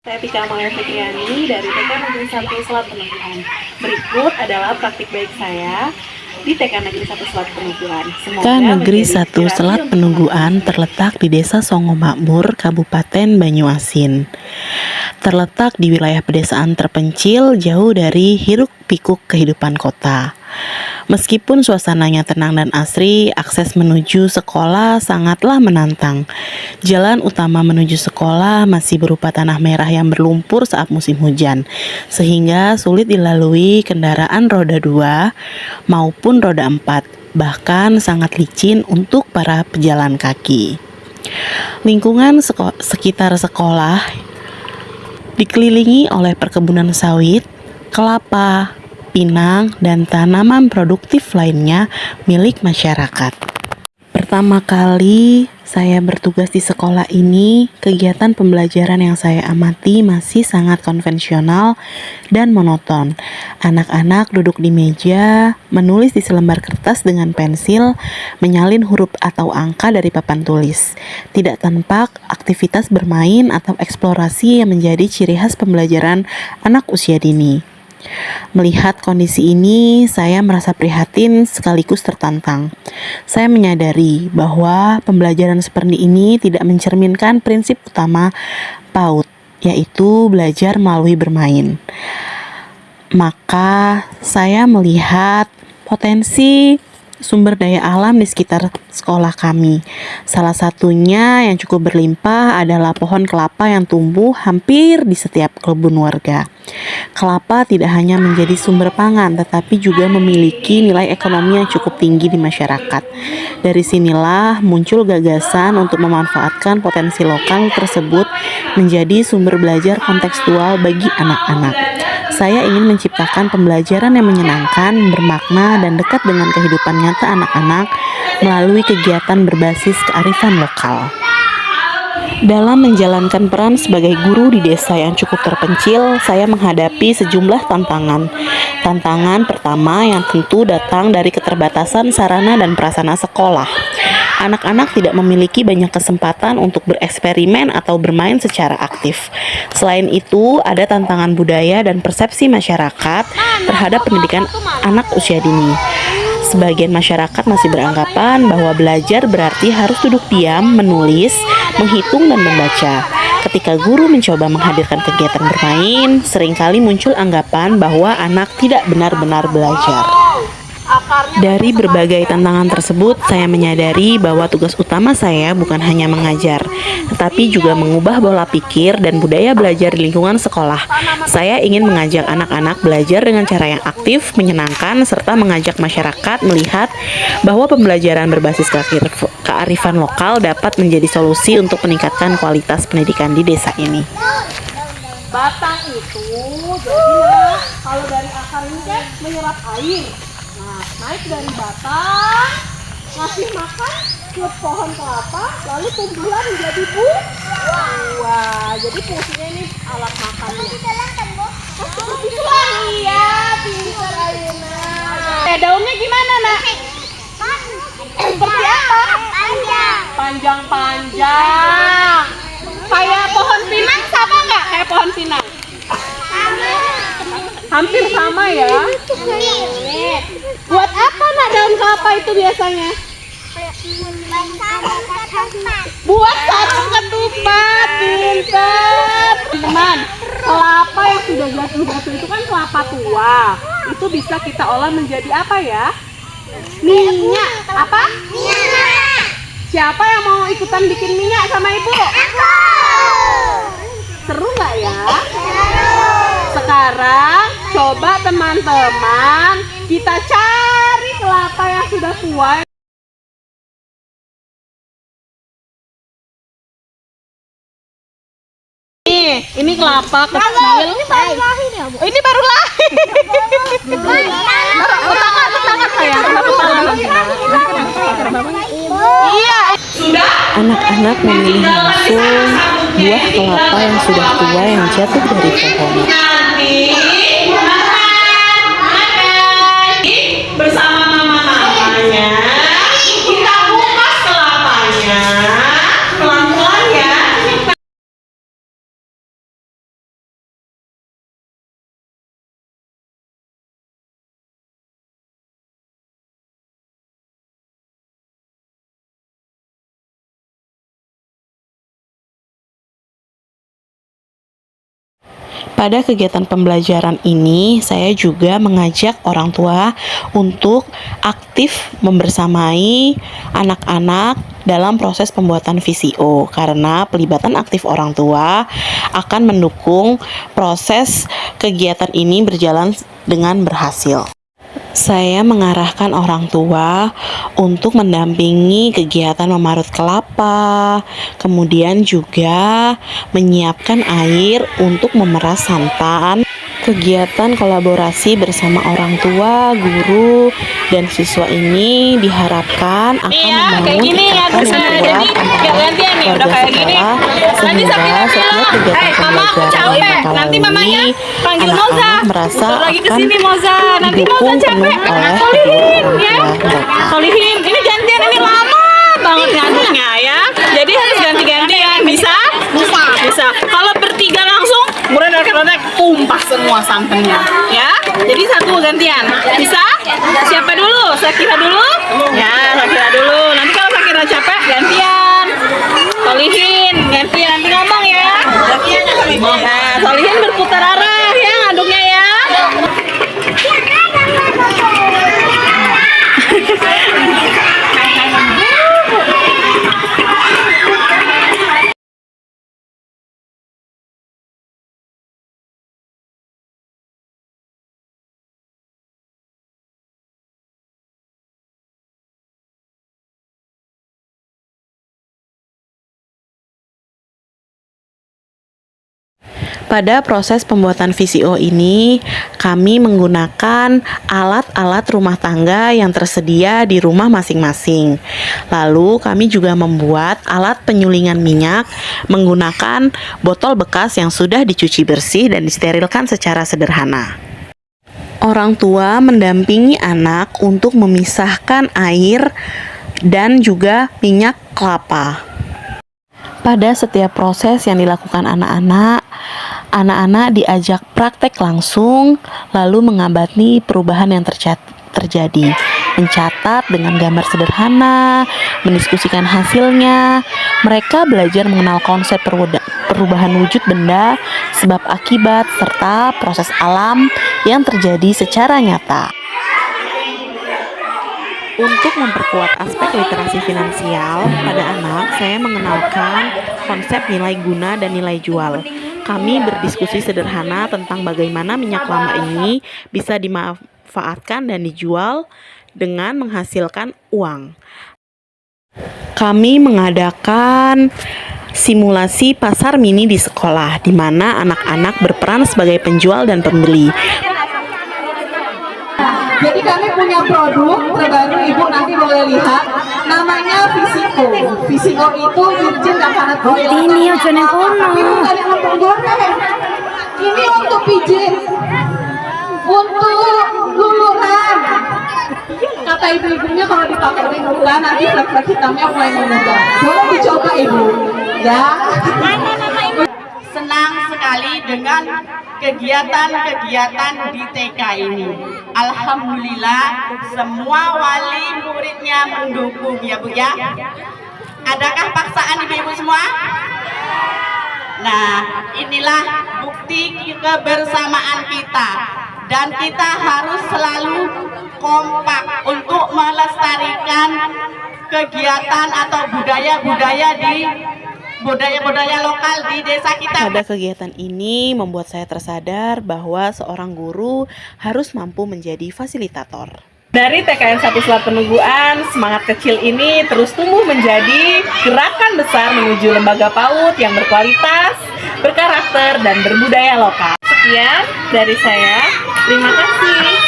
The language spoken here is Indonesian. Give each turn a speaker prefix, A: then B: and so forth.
A: Saya Tika Maya Fitriani dari TK Negeri 1 Selat Penungguan. Berikut adalah praktik baik saya di TK Negeri 1 Selat Penungguan.
B: TK Negeri 1 Selat Penungguan terletak di Desa Songo Makmur, Kabupaten Banyuasin. Terletak di wilayah pedesaan terpencil, jauh dari hiruk-pikuk kehidupan kota. Meskipun suasananya tenang dan asri, akses menuju sekolah sangatlah menantang. Jalan utama menuju sekolah masih berupa tanah merah yang berlumpur saat musim hujan, sehingga sulit dilalui kendaraan roda 2 maupun roda 4, bahkan sangat licin untuk para pejalan kaki. Lingkungan sekitar sekolah dikelilingi oleh perkebunan sawit, kelapa, pinang, dan tanaman produktif lainnya milik masyarakat. Pertama kali saya bertugas di sekolah ini, kegiatan pembelajaran yang saya amati masih sangat konvensional dan monoton. Anak-anak duduk di meja, menulis di selembar kertas dengan pensil, menyalin huruf atau angka dari papan tulis. Tidak tampak aktivitas bermain atau eksplorasi yang menjadi ciri khas pembelajaran anak usia dini. Melihat kondisi ini, saya merasa prihatin sekaligus tertantang. Saya menyadari bahwa pembelajaran seperti ini tidak mencerminkan prinsip utama PAUD, yaitu belajar melalui bermain. Maka, saya melihat potensi sumber daya alam di sekitar sekolah kami. Salah satunya yang cukup berlimpah adalah pohon kelapa yang tumbuh hampir di setiap kebun warga. Kelapa tidak hanya menjadi sumber pangan, tetapi juga memiliki nilai ekonomi yang cukup tinggi di masyarakat. Dari sinilah muncul gagasan untuk memanfaatkan potensi lokal tersebut menjadi sumber belajar kontekstual bagi anak-anak. Saya ingin menciptakan pembelajaran yang menyenangkan, bermakna, dan dekat dengan kehidupan nyata anak-anak melalui kegiatan berbasis kearifan lokal. Dalam menjalankan peran sebagai guru di desa yang cukup terpencil, saya menghadapi sejumlah tantangan. Tantangan pertama yang tentu datang dari keterbatasan sarana dan prasarana sekolah. Anak-anak tidak memiliki banyak kesempatan untuk bereksperimen atau bermain secara aktif. Selain itu, ada tantangan budaya dan persepsi masyarakat terhadap pendidikan anak usia dini. Sebagian masyarakat masih beranggapan bahwa belajar berarti harus duduk diam, menulis, menghitung, dan membaca. Ketika guru mencoba menghadirkan kegiatan bermain, seringkali muncul anggapan bahwa anak tidak benar-benar belajar. Dari berbagai tantangan tersebut, saya menyadari bahwa tugas utama saya bukan hanya mengajar, tetapi juga mengubah pola pikir dan budaya belajar di lingkungan sekolah. Saya ingin mengajak anak-anak belajar dengan cara yang aktif, menyenangkan, serta mengajak masyarakat melihat bahwa pembelajaran berbasis kearifan lokal dapat menjadi solusi untuk meningkatkan kualitas pendidikan di desa ini.
A: Batang itu jadilah kalau dari akar ini kan menyerap air. Nah, naik dari batang, ngasih makan ke pohon kelapa, lalu tumbuhlah menjadi buah. Jadi fungsinya ini alat makannya. Seperti itulah. Iya, pintar Ayeuna. Daunnya gimana, Nak? Seperti apa? Panjang-panjang. Kayak pohon pinang sama nggak? Kayak pohon pinang? Hampir sama ya. Buat apa, Nak, daun kelapa itu biasanya? Buat sarung ketupat. Pintar. Teman, kelapa yang sudah jatuh-jatuh itu kan kelapa tua. Itu bisa kita olah menjadi apa ya? Minyak. Apa? Minyak. Siapa yang mau ikutan bikin minyak sama ibu? Aku. Seru nggak ya? Sekarang coba teman-teman kita cari kelapa yang sudah tua. Ini kelapa kecil. Ini baru lahir ya, Bu? Ini baru lahir. Tetangga sayang. Iya.
B: Anak-anak memilih langsung buah kelapa yang sudah tua yang jatuh dari pohon.
A: Bersama mama-mamanya, kita kupas kelapanya.
B: Pada kegiatan pembelajaran ini, saya juga mengajak orang tua untuk aktif membersamai anak-anak dalam proses pembuatan VCO, karena pelibatan aktif orang tua akan mendukung proses kegiatan ini berjalan dengan berhasil. Saya mengarahkan orang tua untuk mendampingi kegiatan memarut kelapa, kemudian juga menyiapkan air untuk memeras santan. Kegiatan kolaborasi bersama orang tua, guru, dan siswa ini diharapkan akan membangun ikatan yang kuat antara keluarga sekolah, sehingga setiap kegiatan pembelajaran yang mereka lalui, anak-anak merasa akan didukung penuh oleh kedua orang tua mereka.
A: Solihin, ini gantian, ini lama banget ngaduknya ya. Jadi harus ganti-gantian, bisa? Bisa. Kalau bertiga langsung, kemudian tumpah semua santannya, ya. Jadi satu gantian, bisa? Siapa dulu? Sakira dulu? Ya, Sakira dulu. Nanti kalau Sakira capek, gantian. Solihin, gantian, nanti ngomong ya. Nah, Solihin berputar arah ya, ngaduknya ya.
B: Pada proses pembuatan VCO ini, kami menggunakan alat-alat rumah tangga yang tersedia di rumah masing-masing. Lalu, kami juga membuat alat penyulingan minyak menggunakan botol bekas yang sudah dicuci bersih dan disterilkan secara sederhana. Orang tua mendampingi anak untuk memisahkan air dan juga minyak kelapa. Pada setiap proses yang dilakukan anak-anak diajak praktek langsung, lalu mengamati perubahan yang terjadi, mencatat dengan gambar sederhana, mendiskusikan hasilnya. Mereka belajar mengenal konsep perubahan wujud benda, sebab akibat, serta proses alam yang terjadi secara nyata. Untuk memperkuat aspek literasi finansial pada anak, saya mengenalkan konsep nilai guna dan nilai jual. Kami berdiskusi sederhana tentang bagaimana minyak lama ini bisa dimanfaatkan dan dijual dengan menghasilkan uang. Kami mengadakan simulasi pasar mini di sekolah, di mana anak-anak berperan sebagai penjual dan pembeli.
C: Jadi kami punya produk terbaru, Ibu nanti boleh lihat, namanya VCO. VCO itu virgin dan sangat oil.
D: Ini yang jeneng kono.
C: Tapi bukan yang untuk goreng. Ini untuk pijit, untuk luluran. Kata ibu-ibunya kalau dipakai luluran nanti flek-flek hitamnya mulai menunjukkan. Boleh dicoba Ibu, ya. Senang sekali dengan kegiatan-kegiatan di TK ini. Alhamdulillah semua wali muridnya mendukung ya Bu ya. Adakah paksaan ibu-ibu semua? Nah, inilah bukti kebersamaan kita, dan kita harus selalu kompak untuk melestarikan kegiatan atau budaya-budaya lokal di desa kita.
B: Pada kegiatan ini membuat saya tersadar bahwa seorang guru harus mampu menjadi fasilitator.
A: Dari TKN 1 Selat Penungguan, semangat kecil ini terus tumbuh menjadi gerakan besar menuju lembaga PAUD yang berkualitas, berkarakter, dan berbudaya lokal. Sekian dari saya, terima kasih.